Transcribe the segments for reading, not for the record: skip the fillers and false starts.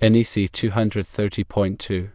NEC 230.2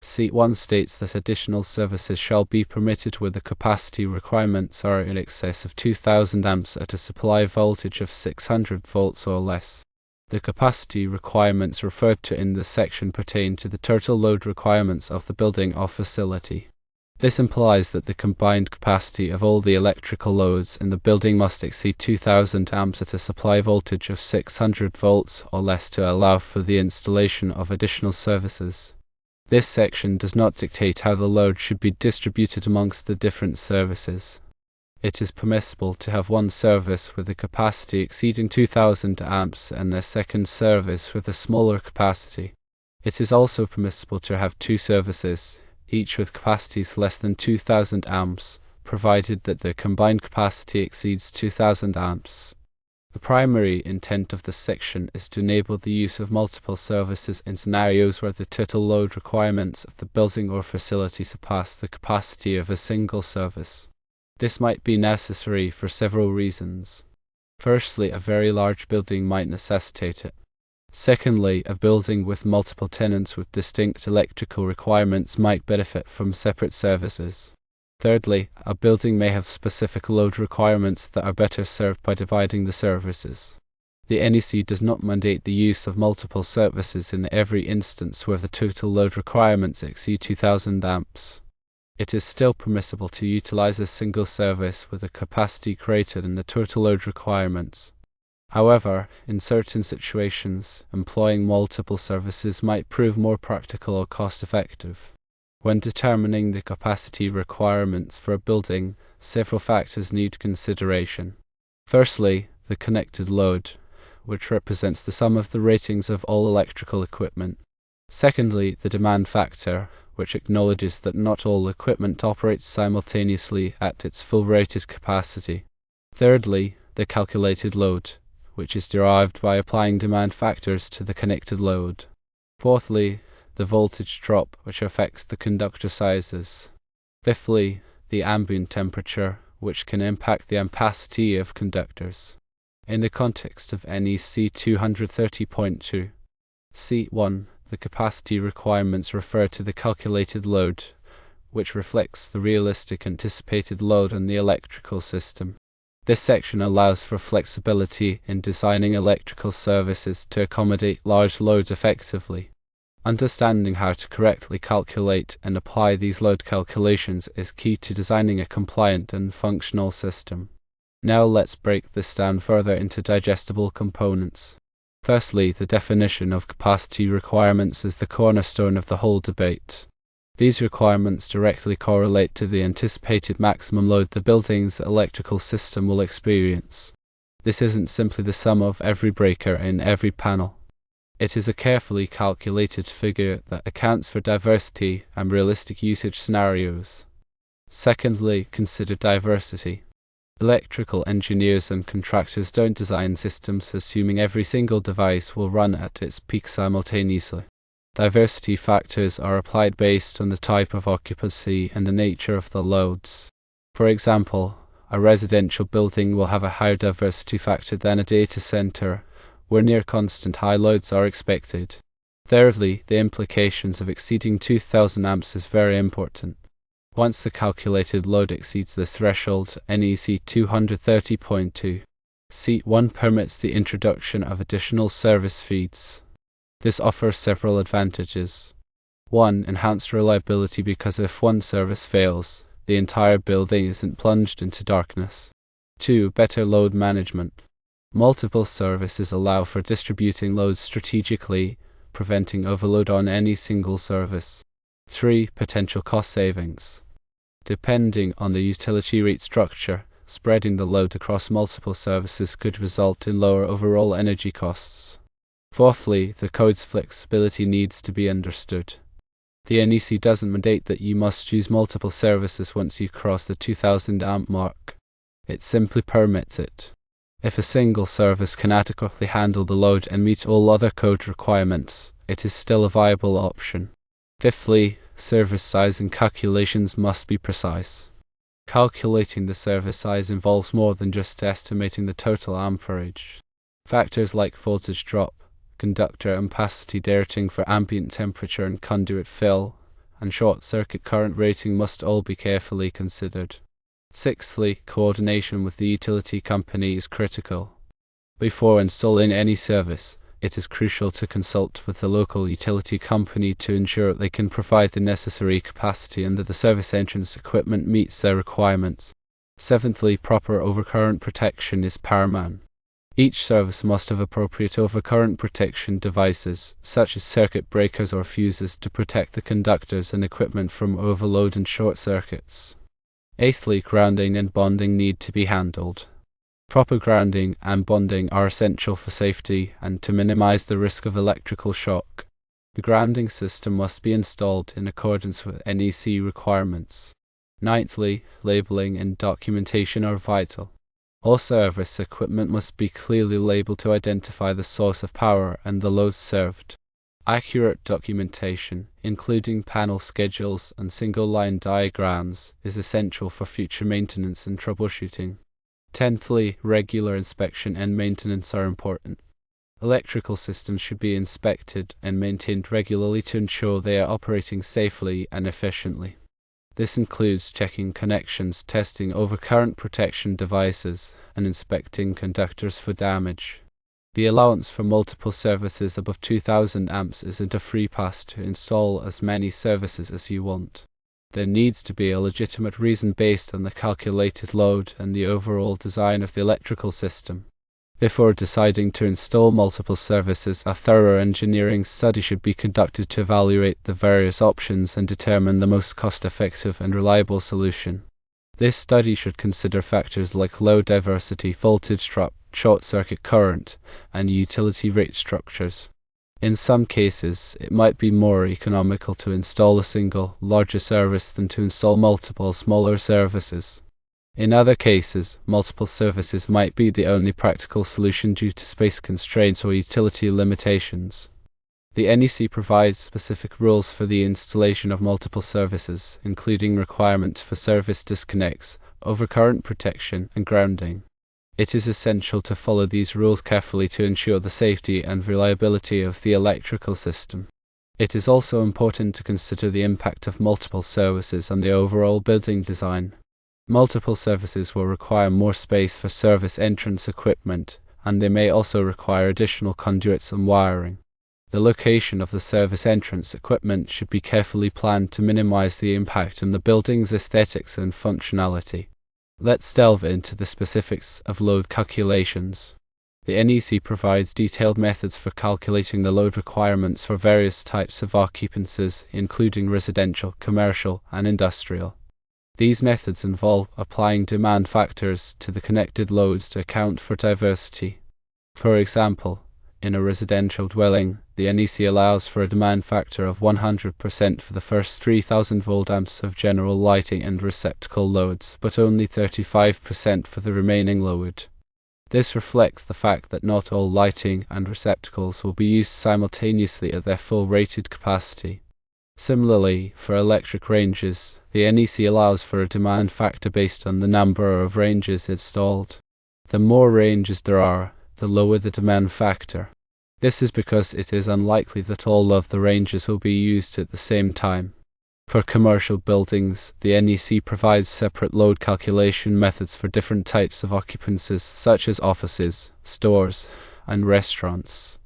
C1 states that additional services shall be permitted where the capacity requirements are in excess of 2000 amps at a supply voltage of 600 volts or less. The capacity requirements referred to in this section pertain to the total load requirements of the building or facility. This implies that the combined capacity of all the electrical loads in the building must exceed 2000 amps at a supply voltage of 600 volts or less to allow for the installation of additional services. This section does not dictate how the load should be distributed amongst the different services. It is permissible to have one service with a capacity exceeding 2000 amps and a second service with a smaller capacity. It is also permissible to have two services, each with capacities less than 2000 amps, provided that the combined capacity exceeds 2000 amps. The primary intent of this section is to enable the use of multiple services in scenarios where the total load requirements of the building or facility surpass the capacity of a single service. This might be necessary for several reasons. Firstly, a very large building might necessitate it. Secondly, a building with multiple tenants with distinct electrical requirements might benefit from separate services. Thirdly, a building may have specific load requirements that are better served by dividing the services. The NEC does not mandate the use of multiple services in every instance where the total load requirements exceed 2000 amps. It is still permissible to utilize a single service with a capacity greater than the total load requirements. However, in certain situations, employing multiple services might prove more practical or cost-effective. When determining the capacity requirements for a building, several factors need consideration. Firstly, the connected load, which represents the sum of the ratings of all electrical equipment. Secondly, the demand factor, which acknowledges that not all equipment operates simultaneously at its full rated capacity. Thirdly, the calculated load, which is derived by applying demand factors to the connected load. Fourthly, the voltage drop, which affects the conductor sizes. Fifthly, the ambient temperature, which can impact the ampacity of conductors. In the context of NEC 230.2 C1, the capacity requirements refer to the calculated load, which reflects the realistic anticipated load on the electrical system. This section allows for flexibility in designing electrical services to accommodate large loads effectively. Understanding how to correctly calculate and apply these load calculations is key to designing a compliant and functional system. Now let's break this down further into digestible components. Firstly, the definition of capacity requirements is the cornerstone of the whole debate. These requirements directly correlate to the anticipated maximum load the building's electrical system will experience. This isn't simply the sum of every breaker in every panel. It is a carefully calculated figure that accounts for diversity and realistic usage scenarios. Secondly, consider diversity. Electrical engineers and contractors don't design systems assuming every single device will run at its peak simultaneously. Diversity factors are applied based on the type of occupancy and the nature of the loads. For example, a residential building will have a higher diversity factor than a data center, where near constant high loads are expected. Thirdly, the implications of exceeding 2000 amps is very important. Once the calculated load exceeds this threshold, NEC 230.2 C1 permits the introduction of additional service feeds. This offers several advantages. 1. Enhanced reliability, because if one service fails, the entire building isn't plunged into darkness. 2. Better load management. Multiple services allow for distributing loads strategically, preventing overload on any single service. 3. Potential cost savings. Depending on the utility rate structure, spreading the load across multiple services could result in lower overall energy costs. Fourthly, the code's flexibility needs to be understood. The NEC doesn't mandate that you must use multiple services once you cross the 2000 amp mark. It simply permits it. If a single service can adequately handle the load and meet all other code requirements, it is still a viable option. Fifthly, service size and calculations must be precise. Calculating the service size involves more than just estimating the total amperage. Factors like voltage drop, conductor ampacity rating for ambient temperature and conduit fill, and short circuit current rating must all be carefully considered. Sixthly, coordination with the utility company is critical. Before installing any service, it is crucial to consult with the local utility company to ensure they can provide the necessary capacity and that the service entrance equipment meets their requirements. Seventhly, proper overcurrent protection is paramount. Each service must have appropriate overcurrent protection devices, such as circuit breakers or fuses, to protect the conductors and equipment from overload and short circuits. Eighthly, grounding and bonding need to be handled. Proper grounding and bonding are essential for safety and to minimize the risk of electrical shock. The grounding system must be installed in accordance with NEC requirements. Ninthly, labeling and documentation are vital. All service equipment must be clearly labeled to identify the source of power and the load served. Accurate documentation, including panel schedules and single-line diagrams, is essential for future maintenance and troubleshooting. Tenthly, regular inspection and maintenance are important. Electrical systems should be inspected and maintained regularly to ensure they are operating safely and efficiently. This includes checking connections, testing overcurrent protection devices, and inspecting conductors for damage. The allowance for multiple services above 2000 amps isn't a free pass to install as many services as you want. There needs to be a legitimate reason based on the calculated load and the overall design of the electrical system. Before deciding to install multiple services, a thorough engineering study should be conducted to evaluate the various options and determine the most cost-effective and reliable solution. This study should consider factors like load diversity, voltage drop, short-circuit current, and utility rate structures. In some cases, it might be more economical to install a single, larger service than to install multiple smaller services. In other cases, multiple services might be the only practical solution due to space constraints or utility limitations. The NEC provides specific rules for the installation of multiple services, including requirements for service disconnects, overcurrent protection, and grounding. It is essential to follow these rules carefully to ensure the safety and reliability of the electrical system. It is also important to consider the impact of multiple services on the overall building design. Multiple services will require more space for service entrance equipment, and they may also require additional conduits and wiring. The location of the service entrance equipment should be carefully planned to minimize the impact on the building's aesthetics and functionality. Let's delve into the specifics of load calculations. The NEC provides detailed methods for calculating the load requirements for various types of occupancies, including residential, commercial, and industrial. These methods involve applying demand factors to the connected loads to account for diversity. For example, in a residential dwelling, the NEC allows for a demand factor of 100% for the first 3000 volt amps of general lighting and receptacle loads, but only 35% for the remaining load. This reflects the fact that not all lighting and receptacles will be used simultaneously at their full rated capacity. Similarly, for electric ranges, the NEC allows for a demand factor based on the number of ranges installed. The more ranges there are, the lower the demand factor. This is because it is unlikely that all of the ranges will be used at the same time. For commercial buildings, the NEC provides separate load calculation methods for different types of occupancies, such as offices, stores, and restaurants.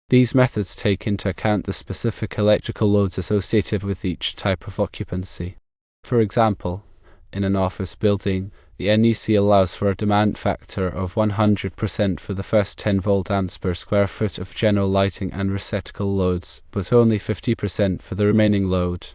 These methods take into account the specific electrical loads associated with each type of occupancy. For example, in an office building, the NEC allows for a demand factor of 100% for the first 10 volt amps per square foot of general lighting and receptacle loads, but only 50% for the remaining load.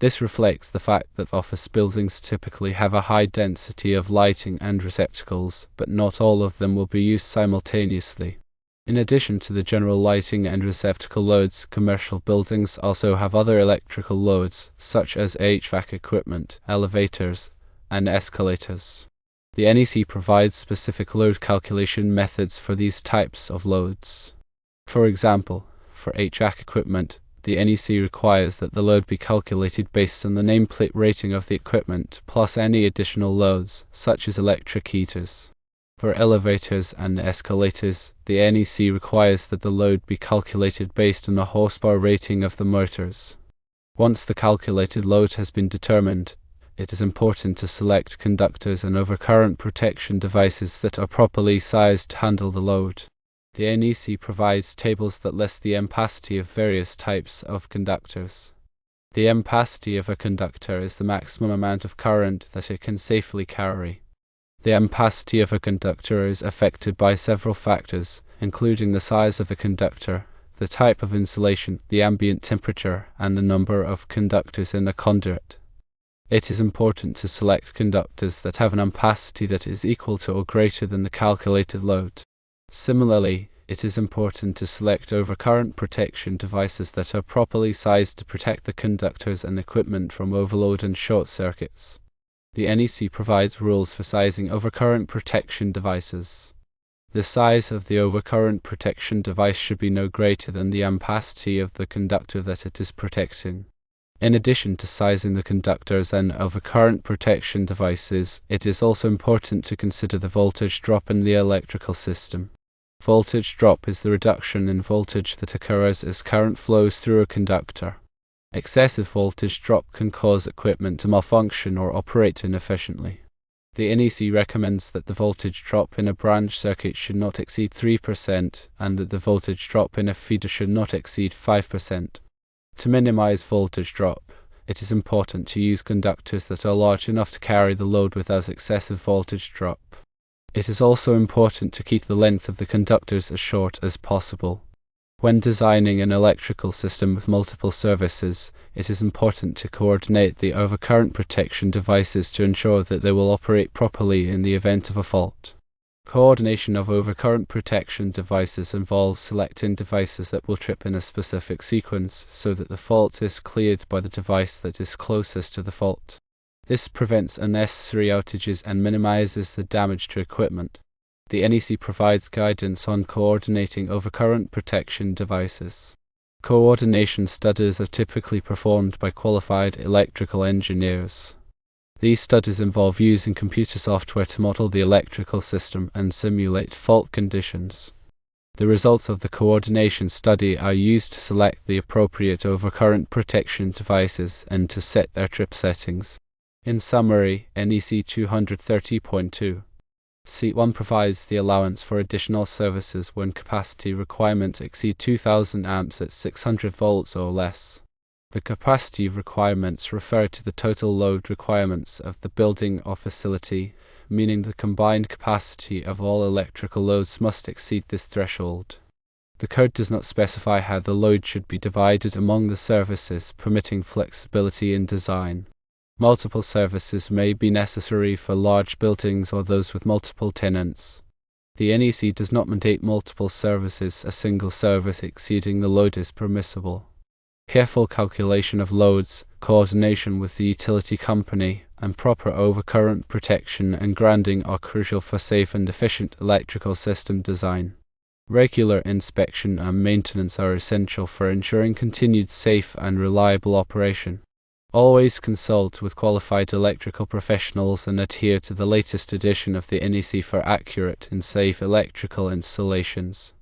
This reflects the fact that office buildings typically have a high density of lighting and receptacles, but not all of them will be used simultaneously. In addition to the general lighting and receptacle loads, commercial buildings also have other electrical loads, such as HVAC equipment, elevators, and escalators. The NEC provides specific load calculation methods for these types of loads. For example, for HVAC equipment, the NEC requires that the load be calculated based on the nameplate rating of the equipment, plus any additional loads, such as electric heaters. For elevators and escalators, the NEC requires that the load be calculated based on the horsepower rating of the motors. Once the calculated load has been determined, it is important to select conductors and overcurrent protection devices that are properly sized to handle the load. The NEC provides tables that list the ampacity of various types of conductors. The ampacity of a conductor is the maximum amount of current that it can safely carry. The ampacity of a conductor is affected by several factors, including the size of the conductor, the type of insulation, the ambient temperature, and the number of conductors in the conduit. It is important to select conductors that have an ampacity that is equal to or greater than the calculated load. Similarly, it is important to select overcurrent protection devices that are properly sized to protect the conductors and equipment from overload and short circuits. The NEC provides rules for sizing overcurrent protection devices. The size of the overcurrent protection device should be no greater than the ampacity of the conductor that it is protecting. In addition to sizing the conductors and overcurrent protection devices, it is also important to consider the voltage drop in the electrical system. Voltage drop is the reduction in voltage that occurs as current flows through a conductor. Excessive voltage drop can cause equipment to malfunction or operate inefficiently. The NEC recommends that the voltage drop in a branch circuit should not exceed 3% and that the voltage drop in a feeder should not exceed 5%. To minimize voltage drop, it is important to use conductors that are large enough to carry the load without excessive voltage drop. It is also important to keep the length of the conductors as short as possible. When designing an electrical system with multiple services, it is important to coordinate the overcurrent protection devices to ensure that they will operate properly in the event of a fault. Coordination of overcurrent protection devices involves selecting devices that will trip in a specific sequence so that the fault is cleared by the device that is closest to the fault. This prevents unnecessary outages and minimizes the damage to equipment. The NEC provides guidance on coordinating overcurrent protection devices. Coordination studies are typically performed by qualified electrical engineers. These studies involve using computer software to model the electrical system and simulate fault conditions. The results of the coordination study are used to select the appropriate overcurrent protection devices and to set their trip settings. In summary, NEC 230.2 C1 provides the allowance for additional services when capacity requirements exceed 2000 amps at 600 volts or less. The capacity requirements refer to the total load requirements of the building or facility, meaning the combined capacity of all electrical loads must exceed this threshold. The code does not specify how the load should be divided among the services, permitting flexibility in design. Multiple services may be necessary for large buildings or those with multiple tenants. The NEC does not mandate multiple services. A single service exceeding the load is permissible. Careful calculation of loads, coordination with the utility company, and proper overcurrent protection and grounding are crucial for safe and efficient electrical system design. Regular inspection and maintenance are essential for ensuring continued safe and reliable operation. Always consult with qualified electrical professionals and adhere to the latest edition of the NEC for accurate and safe electrical installations.